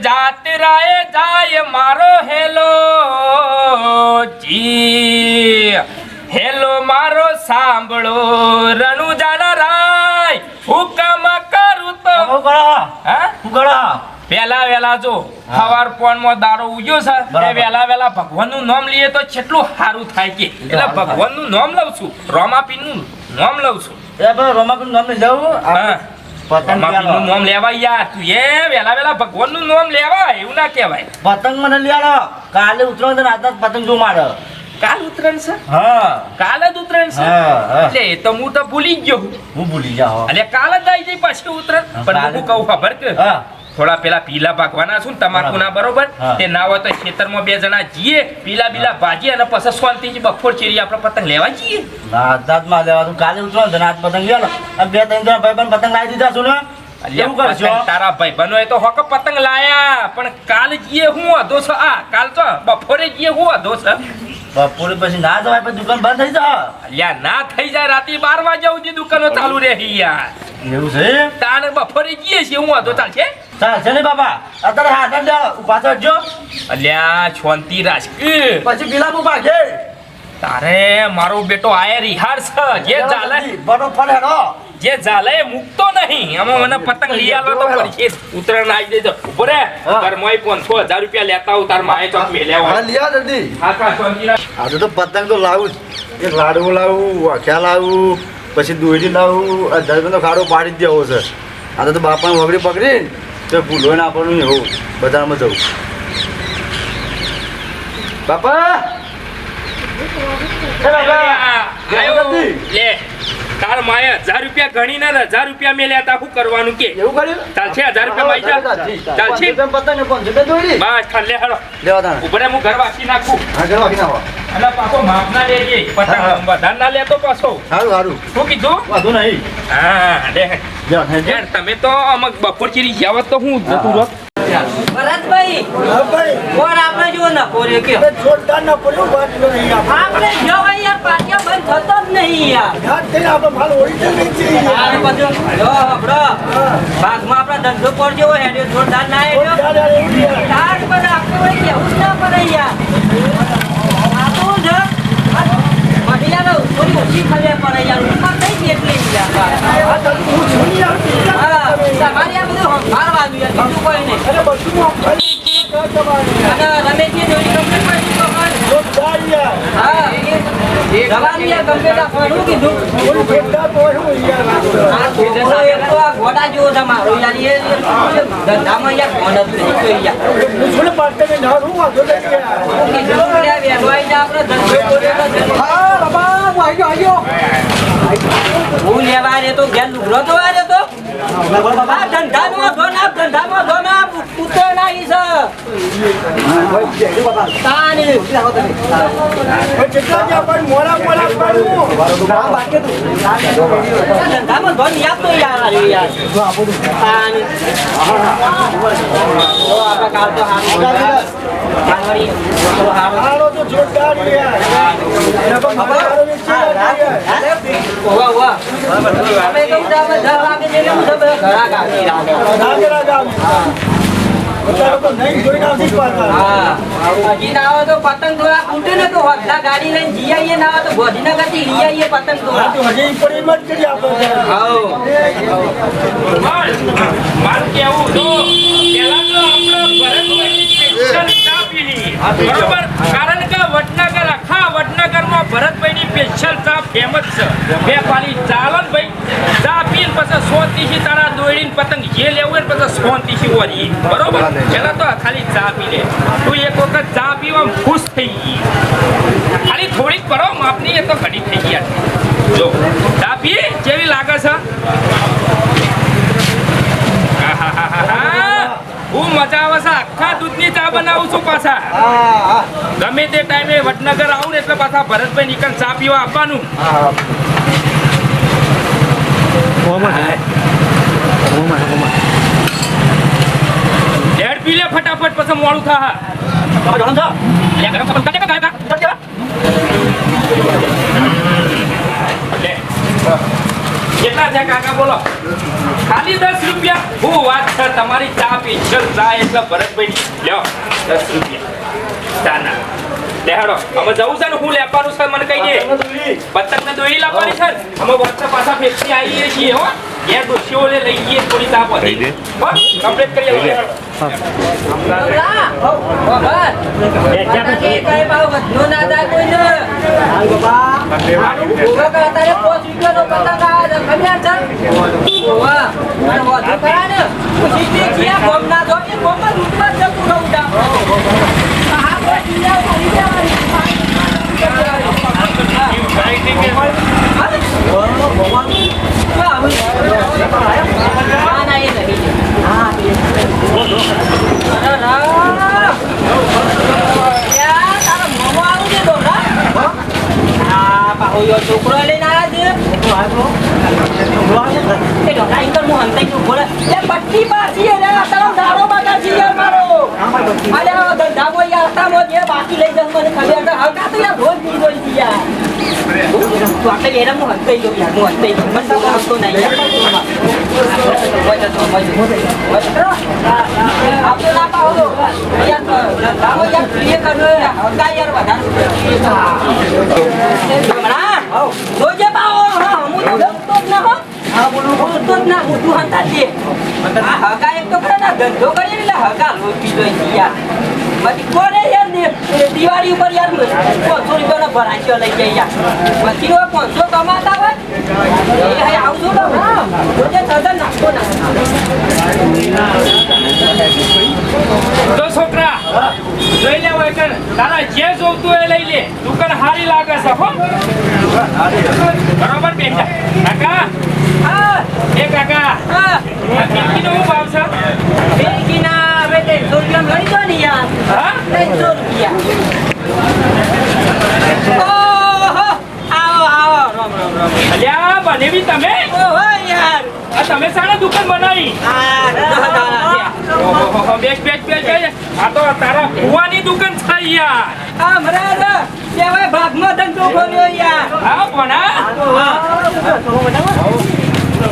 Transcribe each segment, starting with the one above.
જાતરાએ જાય મારો હેલો જી હેલો મારો સાંભળો રણુજાના રાય હુકમ કરું તો હા વેલા જો સવાર પોણમાં દારો ઉગ્યો છે એ વેલા ભગવાનનું નામ લઈએ તો કેટલું સારું થાય કે એટલે ભગવાનનું નામ લઉં છું રોમાપીનું નામ લઉં છું એ પણ રોમાપીનું નામ લઈ જાવ હા રોમાપીનું નામ લેવાય યાર તું એ વેલા ભગવાનનું નામ લેવાય એવું ના કહેવાય પતંગ મને લઈ આલો કાલે ઉતરણ તો આજ પતંગ જો મારે કાલ ઉતરણ છે હા કાલ જ ઉતરણ છે એટલે એ તો હું તો ભૂલી ગયો હું ભૂલી જાવ એટલે કાલ જ આવી જઈ પાછી ઉતરણ પણ હું કહું ખબર કે થોડા પેલા પીલા ભાગવાના છું તમાકુ ના બરોબર તે ના હોય તો ખેતરમાં બે જણા જઈએ પીલા ભાજી અને પછી શાંતિથી બફોર ચેરી આપણે પતંગ લેવા જઈએ માં લેવા તું કાલે ઉતરો ને આજ પતંગ ગયો ને બે ત્રણ જણા ભાઈ પતંગ લાવી દીધા છું ને એવું કરશો તારા ભાઈ બનો એ તો હોક પતંગ લાયા પણ કાલ જઈએ હું અધો છે આ કાલ તો બફોરે જઈએ હું અધો છે બપોરે પછી ના જવાય પછી દુકાન બંધ થઈ જાય યાર ના થઈ જાય રાતે 12 વાગ્યા સુધી દુકાનો ચાલુ રહે યાર એવું છે તાણે બફોરે જઈએ છીએ હું અધો ચાલશે ચાલશે ને બાપા અત્યારે હાથ જ ઉભા થજો અલ્યા શાંતિ રાખ પછી પેલા બુ ભાગે તારે મારો બેટો આયે રિહાર છે જે ચાલે બરોબર હેડો જે ચાલે એ મુકતો નહીં અમે મને પતંગ લઈ આલો તો પછી ઉતરણ આવી દેજો ઉભો રે તાર મોય 5000 રૂપિયા લેતા હું તાર માએ ચોક મેલ્યા હા લિયા જલ્દી હા કા શાંતિ રાખ આજે તો પતંગ તો લાવું એક લાડુ લાવું વાખ્યા લાવું પછી દોરી લાવું આ દર્દનો ખાડો પાડી જ દેવો છે આજે તો બાપાને વગડી પકડીને તો ભૂલો ને આપણને એવું બજારમાં જવું બાપા લે તાર માએ 1000 રૂપિયા ગણી ને 1000 રૂપિયા મેલ્યા તા શું કરવાનું કે એવું કર્યું ચાલશે 1000 રૂપિયા માઈ જા ચાલશે પતંગ કોણ છે દોરી બસ ખાલે હેડો લેવા તા ઉપર હું ઘર વાસી નાખું હા ઘર વાગી નાખો અને પાછો માપ ના લેજે પતંગ વધારે ના લેતો પાછો સારું સારું શું કીધું વાંધો નહીં હા લે યાર તમે તો અમક બપોર ચીરી જાવત તો હું જતું રહો ભરતભાઈ કોણ આપણે જો ન પોરે કે જોરદાર ના પડ્યો વાત નહીં આપણે જો યાર પાટિયા બંધ થતો જ નહીં યાર યાદ થઈ આપણે માલ ઓરિજિનલ નહીં છે આને બધું જો હબડો ભાગમાં આપણા ધંધો પડજો હેડે જોરદાર ના હેડો તાર પર આપણે ભાઈ કેવું ના પડે યાર આ તો જ મહિલાનો થોડી ઓછી ખલે પડે યાર ઉમર થઈ ગઈ એટલે યાર આ તો હું છોડી આવતી હા તમારી આ બધું મારવાનું યાર બીજું કોઈ નહીં અરે બધું આમ ફરી અને રમેશજી જોડી કમ્પ્લીટ કરી તો જોરદાર યાર હા જવાનું યાર કમ્પ્લીટ આપવાનું કીધું ઓલું ફેરતા તો હું યાર આ છોકરો એક તો આ ઘોડા જેવો છે મારો યાર એ ધંધામાં યાર ફોન જ નહીં જોઈ યાર મુસળ પાટે ને ના હું વાંધો નહીં યાર કીધું લે વેગવાઈ ને આપણે ધંધો કર્યો હા બાબા આવ્યો હું લેવા રે તો ઘેર લુગડો તો આ રે તો આ ધંધામાં ધોના ઉતર નાખી છે તાની કેટલા જ્યાં પણ મોડા પાડું ધંધામાં ધોન યાદ તો યાર તાની તો આપણે કાલ તો હારી હારો તો જોરદાર યાર એના પર મારો ઓવા અમે તો ઉડાવે ધર વાગે જેને ઉડે ઘરા ગાડી નાગરા ગામ બધા તો નહીં જોઈ નાખી પાછા હા હજી ના આવે તો પતંગ દોરા ફૂટે ને તો વધા ગાડી લઈને જી આવીએ ના આવે તો ગોધીનગરથી લઈ આવીએ પતંગ દોરા તો હજી પડી મત કરી આપણે મારું કેવું તો પેલા તો આપણે ભરતભાઈની સ્પેશિયલ ચા પીલી બરોબર કારણ કે વડનગર આખા વડનગરમાં ભરતભાઈની સ્પેશિયલ ચા ફેમસ છે બે પાલી ચાલન ભાઈ ચા પીને પછી શાંતિથી તારા દોડીને પતંગ જે લેવું હોય પછી શાંતિથી ઓરી બરોબર પેલા તો ખાલી ચા પી લે તું એક વખત ચા પીવામાં ખુશ થઈ ગઈ ખાલી થોડીક કરો માપની એ તો ઘડી થઈ ગયા જો ચા પી કેવી લાગે છે હું મજા આવે છે આખા દૂધની ચા બનાવું છું પાછા ગમે તે ટાઈમે વડનગર આવું ને એટલે પાછા ભરતભાઈ નીકળ ચા પીવા આપવાનું પી લે ફટાફટ પછી મોડું થા કેટલા છે કાકા બોલો ખાલી 10 રૂપિયા હું વાત છે તમારી ચા સ્પેશિયલ ચા એટલે ભરતભાઈ લ્યો 10 રૂપિયા ચાના લેહાડો અમે જવું છે ને હું લેવાનું છે મને કહી દે પતંગ ને દોરી લાવવાની છે અમે વચ્ચે પાછા ફેક્ટરી આવીએ છીએ હો એ દોશીઓ લઈ ગઈએ થોડી ચા પતી હો કમ્પ્લીટ કરી આવો છોકરો લઈને આવ્યા છે પટ્ટી પાછી દાડો બાકી બાકી લઈ જશે મને ખબર હતા તો યાર રોજ પી દોઈ દી યાર તું આટલે વેરા હું હંતાઈ ગયો યાર હું હંતાઈ ગયો મને તો હંતો નહીં આપતો ના પાવો યાર દાવો યાર પ્રિય કરો હંતા યાર વધારે જોજે પાવો હા હું તો ગમતો જ ના હો હા બોલું તો જ ના હું તું હંતા દે આ હગા એક તો કરે ના ધંધો કરી એટલે હગા રોજ પી દોઈ દી યાર પછી કોને યાર ને દિવાળી ઉપર યાર 500 રૂપિયાનો ભરાઈઓ લઈ જાય યાર પછી નો 500 કમાતા હોય એ હે આવજો ને જોજે સદન નાખો ના તો છોકરા જોઈ લે હોય કે તારા જે જોતું એ લઈ લે દુકાન હારી લાગે છે હો બરોબર બેટા કાકા હા એ કાકા હા આ કિંમતીનો શું ભાવ છે બેકીના હવે 300 રૂપિયા લઈ દો ને યાર હા 300 રૂપિયા ઓહો આવો આવો રામ રામ રામ અલ્યા બનેવી તમે ઓહો યાર આ તમે સારા દુકાન બનાવી ઓહો બેક આ તો તારા કુવાની દુકાન છે યાર આ મરાદ કેવાય ભાગમાં ધંધો ખોલ્યો યાર હા ભણા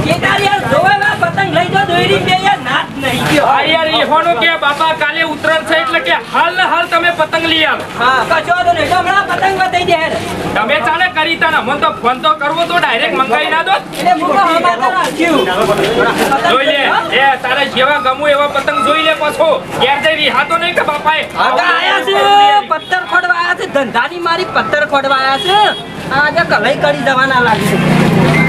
કેદાર યાર જોવા પતંગ લઈ જો દોરી બે યાર નાચ નહીં ગયો આ યાર એહોનો કે બાપા કાલે ઉતરણ છે એટલે કે હાલ ને હાલ તમે પતંગ લઈ આવો હા કચો તો નહીં તો હમણાં પતંગ બતાઈ દે હેડ તમે ચાલે કરી તા ને મને તો ફોન તો કરવો તો ડાયરેક્ટ મંગાઈ ના દો એટલે મુકો હમાતા રાખ્યું જોઈ લે એ તારે જેવા ગમું એવા પતંગ જોઈ લે પાછો ઘેર જઈ રિહાતો નહીં કે બાપાએ આગા આયા છે પત્તર ખોડવા આયા છે ધંધાની મારી પત્તર ખોડવા આયા છે આજે કલાઈ કરી જવાના લાગશે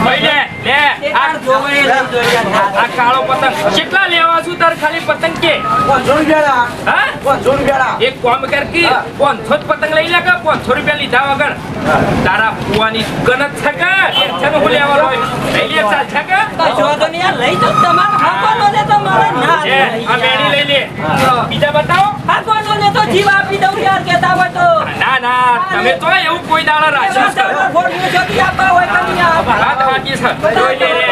જોઈ લે લે આ જોવે લઈ જોઈ આ કાળો પતંગ કેટલા લેવા છું તાર ખાલી પતંગ કે 500 રૂપિયા હા 500 રૂપિયા એક કામ કર કે 500 જ પતંગ લઈ લે કે 500 રૂપિયા લીધા વગર તારા ફુવાની ગણત છે કે ટેન્શન હું લેવાનો લઈ લે ચાલ છે કે કચો તો નહીં યાર લઈ જો તમાર હાકો લે તો મારે ના એ આ બેડી લઈ લે બીજા બતાવો હાકો લે તો જીવ આપી દઉં યાર કેતા હોય તો ના ના તમે તો એવું કોઈ દાડા રાખ્યું છે ફોટો જોતી આપા હોય કની વાત સાચી છે જોઈ લે રે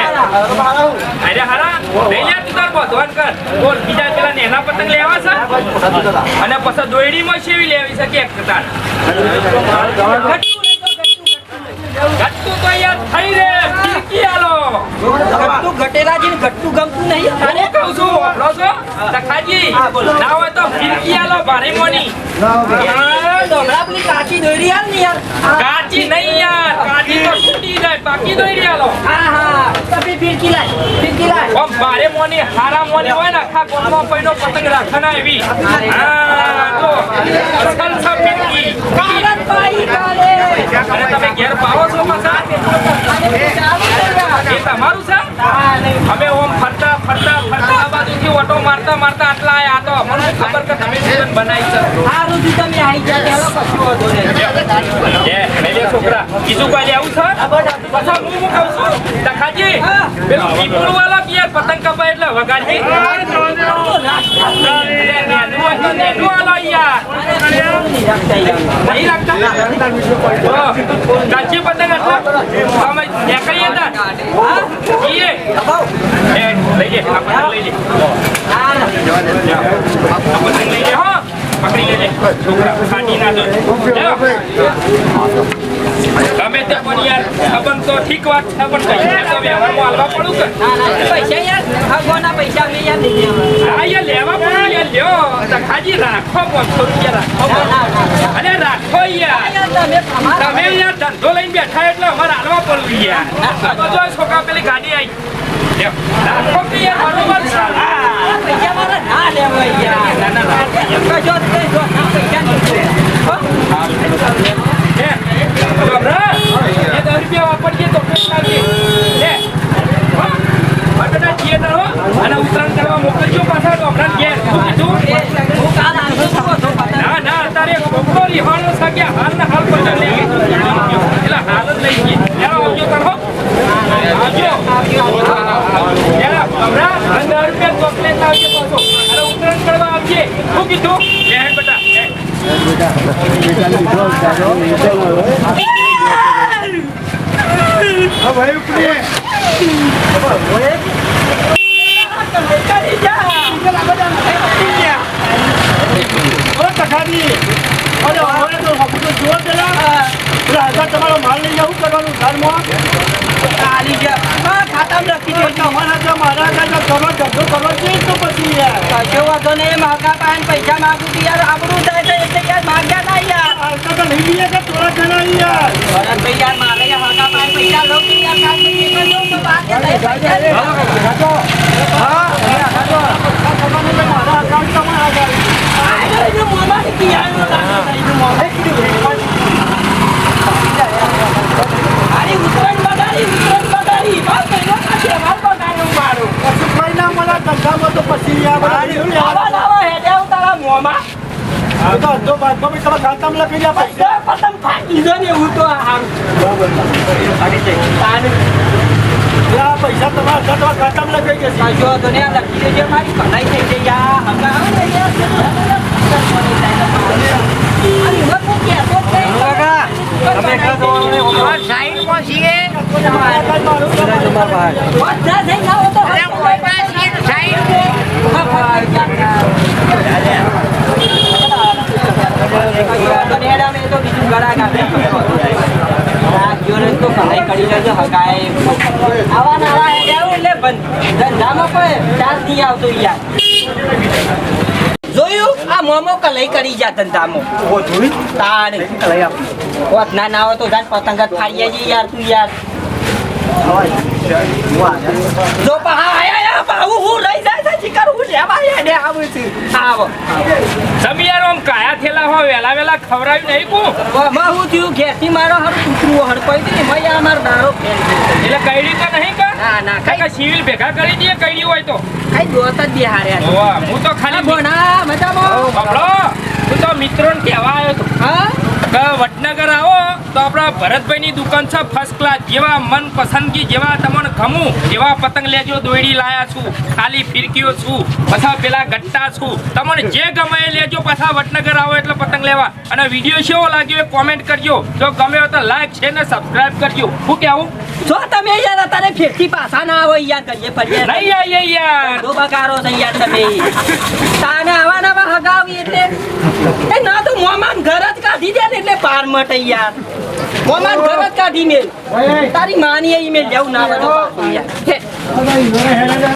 અરે હારા લઈ લે તું તાર બધવાન કર બોલ બીજા પેલા નેના પતંગ લેવા છે અને પછી દોયડીમાં શેવી લેવી છે કે તાર ગટ્ટુ તો યાર થઈ રે ફિરકી આલો ગટ્ટુ ઘટેલા જીને ગટ્ટુ ગમતું નહીં અરે કહું છું ઓળો છો તખાજી ના હોય તો ફિરકી આલો ભારે મોની ડોમરા પેલી કાચી દોરી આલ ને યાર કાચી નહીં યાર કાચી તો તૂટી જાય પાકી દોયડી આલો હા હા પછી ફિરકી લાય ઓ ભારે મોની હારા મોની હોય ને આખા ગોળમાં પૈનો પતંગ રાખના એવી હા તો અસલ છે ફિરકી કારન પાઈ કાલે અને તમે ઘેર પાવો છો પાછા એ તમારું છે અમે ઓમ ફરતા આ બાજુથી ઓટો મારતા આટલા આયા તો મને ખબર કે તમે જીવન બનાવી છે હારું દી તમે આવી જાય હેલો કશું વાંધો નહીં એ મેલે છોકરા બીજું કોઈ લેવું છે પાછા હું કહું છું તખાજી પેલો પીપળું વાળા પિયર પતંગ કપાય એટલે વગાડજી નેનું વાળો યાર નહીં લાગતા કાચી પતંગ એટલે તમે નીકળીએ તા ઈએ લઈ લે આ પતંગ લઈ લે આ પતંગ લઈ લે હો પકડી લેજે છોકરા કાઢી ના દો તમે ગમે તે પણ યાર સંબંધ તો ઠીક વાત છે પણ પૈસા તો વ્યવહારમાં હાલવા પડું કે ના ના પૈસા યાર ભગવાનના પૈસા અમે યાર નહીં લેવા. હા યાર લેવા પડું યાર લ્યો ખાજી રાખો 500 રૂપિયા રાખો ના ના ના અરે રાખો યાર યાર તમે અમારા તમે યાર ધંધો લઈને બેઠા એટલે અમારે હાલવા પડવું યાર આ બધો છોકરા પેલી ગાડી આવી લ્યો, રાખો કે યાર બરોબર છે હા. પૈસા મારા ના લેવા યાર. ના ના ના કશો જ નહીં, જો ના પૈસા નહીં. હો? લે, ગભરા. એ 10 રૂપિયા વાપરજે તો પેટ લાગજે. લે. હો. બટાટા થિયેટર હો. અને ઉત્તરાયણ કરવા મોકલજો પાછા ગભરાને ઘેર. શું કીધું? હું કાલ આવતો છું, તો પતંગ. ના ના અત્યારે કોકરો રિહાણો સાગ્યા હાલ ને હાલ પતંગ લઈ ગઈ. એટલે હાલ જ લઈ ગઈ. યાર આવજો તાર હો. આવજો. યાર ગભરા. અને 10 રૂપિયા ચોકલેટ લાવજે પાછો. અને ઉત્તરાયણ કરવા આવજે. શું કીધું? લે બેટા. લે. તમારો માલ લઈ જવું કરવાનું ઘરમાં આલી જા. હા, ખાતામાં લખી દેજો. તમારા જો મારા ધંધો કરો છે તો પછી યાર કશો વાંધો નહીં, માગા પાન પૈસા માગું છું યાર, આપણું થાય છે એટલે યાર માગ્યા ના યાર. આવતા તો લઈ લઈએ કે થોડા ઘણા યાર ભરતભાઈ યાર મારે યાર માગા પાન પૈસા લઉં છું યાર, કાલ પછી કરજો તો બાદ એ લઈ પૈસા લઈ. મારા અકાઉન્ટમાં આગળ આ જો મોમાં કી યાર મોમાં અરે ઉતરણ બગાડી બાપ કઈનો કાઢી માર બગાડ્યું મારું. મહિના મને ધંધામાં તો પછી યાર આવા લાવા હેડે હું તારા મોમાં ધંધો બાંધો બી તમે ખાતામાં લખી દે પૈસા પતંગ ફાટી જો ને હું તો હારું આ પૈસા તમારા ખાતામાં લખાઈ જશે જો તો ને આ લખી દેજે મારી કમાઈ થઈ ગઈ યાર હમણાં આવો ને યાર અરે મત કે તો તમે સાઈડમાં છીએ બધા થઈ જાવ તો જોયું આ મોમો કલાઈ કરી જા ધંધામાં ના ના હોય તો જાત પતંગ જ ફાડીએ છીએ યાર તું યાર જો આયા બાબુ હું રહી જાય છે ચિકર હું લેવા હેડે આવું છું આવો તમે યાર આમ કાયા થેલા હો વેલા વેલા ખવડાવી નહીં કો માં હું થયું ઘેરથી મારો હર કૂતરું હડપાઈ હતી મેં યાર મારો દારો ફેલ એટલે કઈડી તો નહીં કા ના ના કાકા સિવિલ ભેગા કરી દઈએ કઈડી હોય તો કઈ દોત જ બિહાર્યા વાહ હું તો ખાલી બોના મજામાં બાપડો હું તો મિત્રોને કહેવા આવ્યો તો હા કે વડનગર આવો તો આપણા ભરતભાઈની દુકાન છે ફર્સ્ટ ક્લાસ જેવા મન પસંદગી જેવા તમને ગમું એવા પતંગ લેજો દોયડી લાયા છું ખાલી ફિરકીઓ છું પાછા પેલા ગટ્ટા છું તમને જે ગમે એ લેજો પાછા વડનગર આવો એટલે પતંગ લેવા અને વિડીયો કેવો લાગ્યો એ કોમેન્ટ કરજો જો ગમે હોય તો લાઈક છે ને સબસ્ક્રાઇબ કરજો હું કેવું જો તમે યાર અત્યારે ફેરથી પાછા ના આવો યાર કરીએ ફરીએ નહીં આવીએ યાર તો બકારો છે યાર તમે તાને આવા નવા હગાવી એટલે એ ના તો મોમાન ઘર જ કાઢી દે ને એટલે પાર મટે યાર મોમાન ઘર જ કાઢી મેલ તારી માની ઈ મેલ જાવ ના બધો યાર